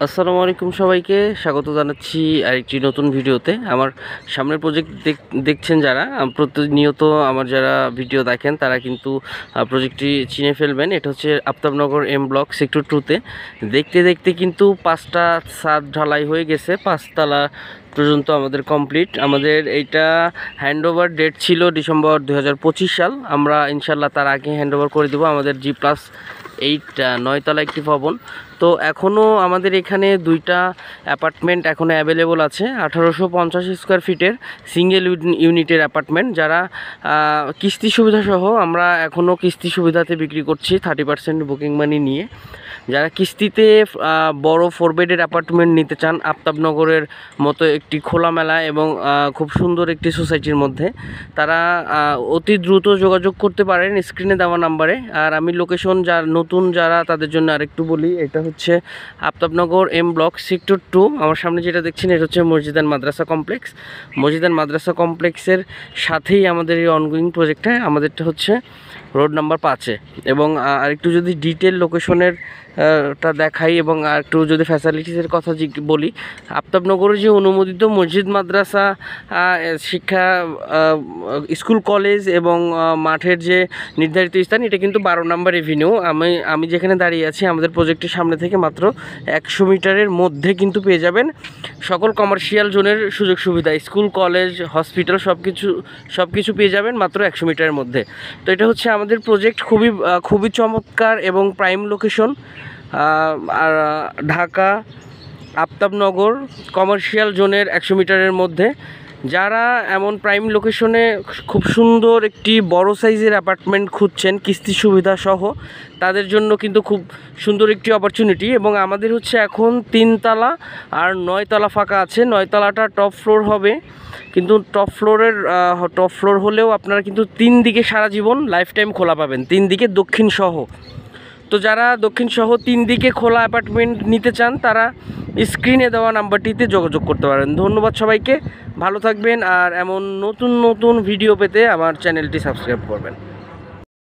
আসসালামু আলাইকুম, সবাইকে স্বাগত জানাচ্ছি আরেকটি নতুন ভিডিওতে। আমার সামনের প্রজেক্ট দেখছেন যারা, প্রতিনিয়ত আমার যারা ভিডিও দেখেন তারা কিন্তু প্রজেক্টটি চিনে ফেলবেন। এটা হচ্ছে আফতাবনগর এম ব্লক সেক্টর 2-তে। দেখতে দেখতে কিন্তু 5টা ছাদ ঢালাই হয়ে গেছে, 5তলা পর্যন্ত আমাদের কমপ্লিট। আমাদের এইটা হ্যান্ডওভার ডেট ছিল ডিসেম্বর 2025 সাল। আমরা ইনশাল্লাহ তার আগে হ্যান্ডওভার করে দেবো। আমাদের G+8 9তলা একটি ভবন। তো এখনও আমাদের এখানে 2টা অ্যাপার্টমেন্ট এখনও অ্যাভেলেবল আছে, 1850 স্কোয়ার ফিটের সিঙ্গেল ইউনিটের অ্যাপার্টমেন্ট। যারা কিস্তি সুবিধা সহ আমরা এখনও কিস্তি সুবিধাতে বিক্রি করছি 30% বুকিং মানি নিয়ে। যারা কিস্তিতে বড় 4 বেডের অ্যাপার্টমেন্ট নিতে চান আফতাবনগরের মতো একটি খোলামেলা এবং খুব সুন্দর একটি সোসাইটির মধ্যে, তারা অতি দ্রুত যোগাযোগ করতে পারেন স্ক্রিনে দেওয়া নাম্বারে। আর আমি লোকেশন নতুন যারা তাদের জন্য আরেকটু বলি, এটা হচ্ছে আফতাবনগর এম ব্লক সেক্টর 2। আমার সামনে যেটা দেখছেন এটা হচ্ছে মসজিদ অ্যান্ড মাদ্রাসা কমপ্লেক্স। মসজিদ অ্যান্ড মাদ্রাসা কমপ্লেক্সের সাথেই আমাদের এই অনগোয়িং প্রজেক্টটা। আমাদেরটা হচ্ছে রোড নাম্বার 5-এ। এবং আরেকটু যদি ডিটেল লোকেশনের টা দেখাই এবং একটু যদি ফ্যাসিলিটিসের কথা বলি, আফতাবনগরের যে অনুমোদিত মসজিদ মাদ্রাসা শিক্ষা স্কুল কলেজ এবং মাঠের যে নির্ধারিত স্থান, এটা কিন্তু 12 নম্বর এভিনিউ। আমি যেখানে দাঁড়িয়ে আছি আমাদের প্রজেক্টের সামনে থেকে মাত্র 100 মিটারের মধ্যে কিন্তু পেয়ে যাবেন সকল কমার্শিয়াল জোনের সুযোগ সুবিধা, স্কুল কলেজ হসপিটাল সব কিছু পেয়ে যাবেন মাত্র 100 মিটারের মধ্যে। তো এটা হচ্ছে আমাদের প্রজেক্ট, খুবই চমৎকার এবং প্রাইম লোকেশন। আর ঢাকা আফতাবনগর কমার্শিয়াল জোনের 100 মিটারের মধ্যে। যারা এমন প্রাইম লোকেশনে খুব সুন্দর একটি বড় সাইজের অ্যাপার্টমেন্ট খুঁজছেন কিস্তি সুবিধা সহ, তাদের জন্য কিন্তু খুব সুন্দর একটি অপরচুনিটি। এবং আমাদের হচ্ছে এখন 3তলা আর 9তলা ফাঁকা আছে। 9তলাটা টপ ফ্লোর হবে, কিন্তু টপ ফ্লোর হলেও আপনারা কিন্তু 3 দিকে সারা জীবন লাইফ টাইম খোলা পাবেন, 3 দিকে দক্ষিণ সহ। তো যারা দক্ষিণ সহ 3 দিকে খোলা অ্যাপার্টমেন্ট নিতে চান তারা স্ক্রিনে দেওয়া নাম্বারটিতে যোগাযোগ করতে পারেন। ধন্যবাদ সবাইকে, ভালো থাকবেন। আর এমন নতুন নতুন ভিডিও পেতে আমার চ্যানেলটি সাবস্ক্রাইব করবেন।